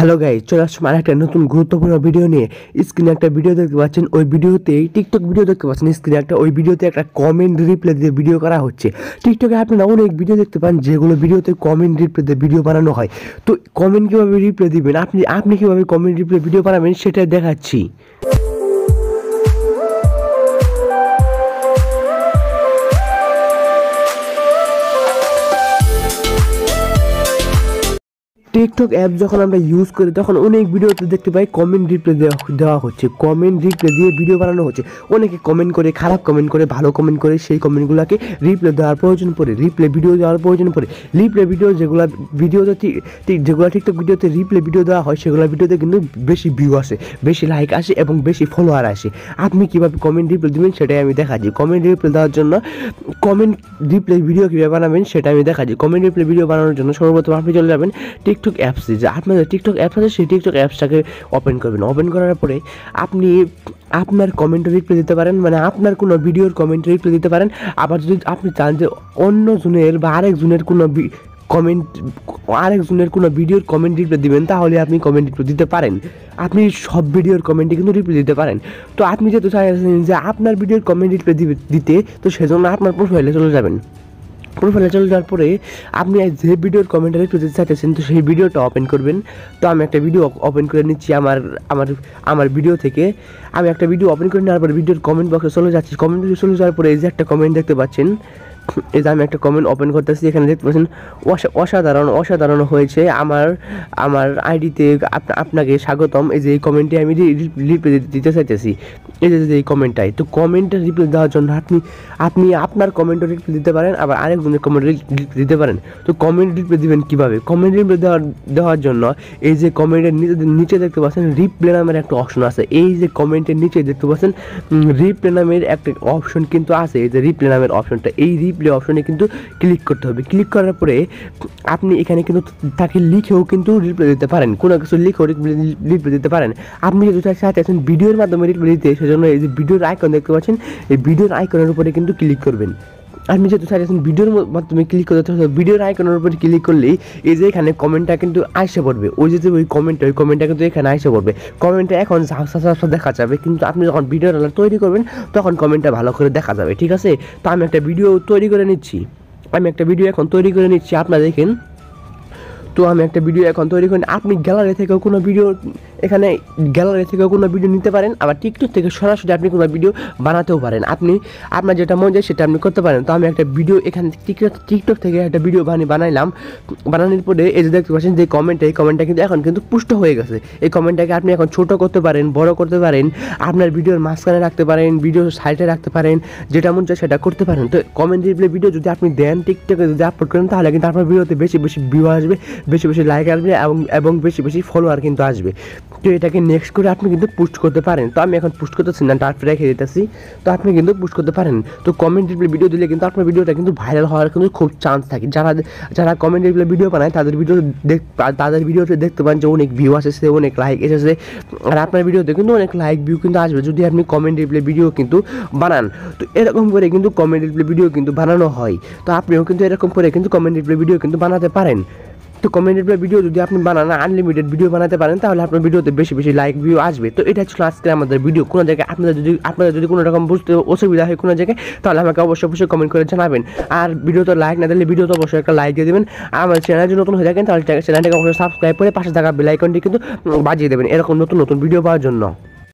Hello guys, চলে আসলাম আরেকটা নতুন গুরুত্বপূর্ণ ভিডিও নিয়ে। স্ক্রিনে একটা ভিডিও দেখতে পাচ্ছেন, ওই ভিডিওতে টিকটক ভিডিও দেখতে পাচ্ছেন স্ক্রিনে একটা, ওই ভিডিওতে একটা কমেন্ট রিপ্লাই দিয়ে ভিডিও করা হচ্ছে। টিকটকে আপনারা অনেক ভিডিও দেখতে পান যেগুলো ভিডিওতে কমেন্ট রিপ্লাই দিয়ে ভিডিও বানানো হয়। তো কমেন্ট কীভাবে রিপ্লাই দিবেন, আপনি কীভাবে কমেন্ট রিপ্লাই ভিডিও বানাবেন সেটা দেখাচ্ছি। টিকটক অ্যাপ যখন আমরা ইউজ করি তখন অনেক ভিডিওতে দেখতে পাই কমেন্ট রিপ্লাই দেওয়া হচ্ছে, কমেন্ট রিপ্লাই দিয়ে ভিডিও বানানো হচ্ছে। অনেকে কমেন্ট করে, খারাপ কমেন্ট করে, ভালো কমেন্ট করে, সেই কমেন্টগুলোকে রিপ্লাই দেওয়ার প্রয়োজন পড়ে, রিপ্লাই ভিডিও দেওয়ার প্রয়োজন পড়ে। রিপ্লাই ভিডিও যেগুলো টিকটক ভিডিওতে রিপ্লাই ভিডিও দেওয়া হয় সেগুলো ভিডিওতে কিন্তু বেশি ভিউ আসে, বেশি লাইক আসে এবং বেশি ফলোয়ার আসে। আপনি কীভাবে কমেন্ট রিপ্লাই দেবেন সেটাই আমি দেখাচ্ছি। কমেন্ট রিপ্লাই দেওয়ার জন্য কমেন্ট রিপ্লাই ভিডিও কীভাবে বানাবেন সেটা আমি দেখাচ্ছি। কমেন্ট রিপ্লাই ভিডিও বানানোর জন্য সর্বপ্রথম আপনি চলে যাবেন টিকটক অ্যাপসে। যে আপনাদের টিকটক অ্যাপস আছে সেই টিকটক অ্যাপসটাকে ওপেন করবেন। ওপেন করার পরে আপনি আপনার কমেন্ট রিপ্লাই দিতে পারেন, মানে আপনার কোনো ভিডিওর কমেন্ট রিপ্লাই দিতে পারেন। আবার যদি আপনি চান যে অন্যজনের বা আরেকজনের কোনো ভিডিওর কমেন্ট রিপ্লাই দিবেন, তাহলে আপনি কমেন্ট রিপ্লাই দিতে পারেন। আপনি সব ভিডিওর কমেন্টে কিন্তু রিপ্লাই দিতে পারেন। তো আপনি যেহেতু চাইছেন যে আপনার ভিডিওর কমেন্ট রিপ্লাই দিতে, তো সেজন্য আপনার প্রোফাইলে চলে যাবেন। প্রোফাইলে চলে যাওয়ার পরে আপনি যে ভিডিওর কমেন্টারি দিতে চাইতেছেন তো সেই ভিডিওটা ওপেন করবেন। তো আমি একটা ভিডিও ওপেন করে নিচ্ছি আমার ভিডিও থেকে। আমি একটা ভিডিও ওপেন করে নেওয়ার পরে ভিডিওর কমেন্ট বক্সে চলে যাচ্ছি। কমেন্ট বক্সে চলে যাওয়ার পরে এই যে একটা কমেন্ট দেখতে পাচ্ছেন, এই যে আমি একটা কমেন্ট ওপেন করতেছি। এখানে দেখতে পাচ্ছেন অসাধারণ হয়েছে আমার আইডিতে আপনাকে স্বাগতম। এই যে এই কমেন্টে আমি রিপ্লাই দিতে চাইতেছি, এই যে এই কমেন্টটাই। তো কমেন্টের রিপ্লাই দেওয়ার জন্য আপনি আপনার কমেন্টও রিপ্লাই দিতে পারেন, আবার আরেকজনের কমেন্ট রিপ্লাই দিতে পারেন। তো কমেন্ট রিপ্লাই দিবেন কীভাবে? কমেন্ট রিপ্লাই দেওয়ার জন্য এই যে কমেন্টের নিচে দেখতে পাচ্ছেন রিপ্লাই নামের একটা অপশন আছে। এই যে কমেন্টের নিচে দেখতে পাচ্ছেন রিপ্লাই নামের একটা অপশন কিন্তু আছে। এই যে রিপ্লাই নামের অপশনটা, এই রিপ্লাই অপশনে কিন্তু ক্লিক করতে হবে। ক্লিক করার পরে আপনি এখানে কিন্তু তাকে লিখেও কিন্তু রিপ্লাই দিতে পারেন, কোনো কিছু লিখেও রিপ্লাই দিতে পারেন। আপনি যদি চাইতেছেন ভিডিওর মাধ্যমে রিপ্লাই দিতে, সেজন্য এই যে ভিডিওর আইকন দেখতে পাচ্ছেন, এই ভিডিওর আইকনের উপরে কিন্তু ক্লিক করবেন। আপনি যেহেতু চাইছেন ভিডিওর মাধ্যমে ক্লিক করতে, ভিডিওর আইকনের উপরে ক্লিক করলেই এই যে এখানে কমেন্টটা কিন্তু আসে পড়বে। ওই কমেন্টটা কিন্তু এখানে আসে পড়বে। কমেন্টটা এখন ঝাপসা দেখা যাবে, কিন্তু আপনি যখন ভিডিওটা তৈরি করবেন তখন কমেন্টটা ভালো করে দেখা যাবে, ঠিক আছে? তো আমি একটা ভিডিও তৈরি করে নিচ্ছি। আপনারা দেখেন। তো আমি একটা ভিডিও এখন তৈরি করি। আপনি গ্যালারি থেকেও কোনো ভিডিও নিতে পারেন, আবার টিকটক থেকে সরাসরি আপনি কোনো ভিডিও বানাতেও পারেন। আপনার যেটা মন যায় সেটা আপনি করতে পারেন। তো আমি একটা ভিডিও এখানে টিকটক থেকে একটা ভিডিও বানানোর পরে এই যে দেখতে পাচ্ছেন যে এই কমেন্টটা কিন্তু এখন কিন্তু পুষ্ট হয়ে গেছে। এই কমেন্টটাকে আপনি এখন ছোটো করতে পারেন, বড় করতে পারেন, আপনার ভিডিওর মাঝখানে রাখতে পারেন, ভিডিওর সাইডে রাখতে পারেন, যেটা মন চায় সেটা করতে পারেন। তো কমেন্ট রিপ্লাই ভিডিও যদি আপনি দেন, টিকটকে যদি আপলোড করেন, তাহলে কিন্তু আপনার ভিডিওতে বেশি ভিউ আসবে, বেশি লাইক আসবে এবং বেশি ফলোয়ার কিন্তু আসবে। তো এটাকে নেক্সট করে আপনি কিন্তু পোস্ট করতে পারেন। তো আমি এখন পোস্ট করতেছি না, তারপরে রেখে দিতেছি। তো আপনি কিন্তু পোস্ট করতে পারেন। তো কমেন্ট রিপ্লাই ভিডিও দিলে কিন্তু আপনার ভিডিওটা কিন্তু ভাইরাল হওয়ার কিন্তু খুব চান্স থাকে। যারা কমেন্ট রিপ্লাই ভিডিও বানায় তাদের ভিডিওতে দেখতে পান যে অনেক ভিউ আসেছে, অনেক লাইক এসেছে। আর আপনার ভিডিওতে কিন্তু অনেক লাইক ভিউ কিন্তু আসবে যদি আপনি কমেন্ট রিপ্লাই ভিডিও কিন্তু বানান। তো এরকম করে কিন্তু কমেন্ট রিপ্লাই ভিডিও কিন্তু বানানো হয়। তো আপনিও কিন্তু এরকম করে কিন্তু কমেন্ট রিপ্লাই ভিডিও কিন্তু বানাতে পারেন। তো কমেন্ট রিপ্লাই ভিডিও যদি আপনি বানান, আনলিমিটেড ভিডিও বানাতে পারেন, তাহলে আপনার ভিডিওতে বেশি লাইক ভিউ আসবে। তো এটা ছিল আজকে আমাদের ভিডিও। কোনো জায়গায় আপনাদের যদি কোনো রকম বুঝতে অসুবিধা হয় কোনো জায়গায়, তাহলে আমাকে অবশ্যই কমেন্ট করে জানাবেন। আর ভিডিওতে লাইক না দিলে ভিডিওতে অবশ্যই একটা লাইক দিয়ে দেবেন। আমার চ্যানেল যদি নতুন হয়ে থাকেন তাহলে চ্যানেলটাকে অবশ্যই সাবস্ক্রাইব করে পাশে থাকা বেল আইকনটি কিন্তু বাজিয়ে দেবেন এরকম নতুন ভিডিও পাওয়ার জন্য।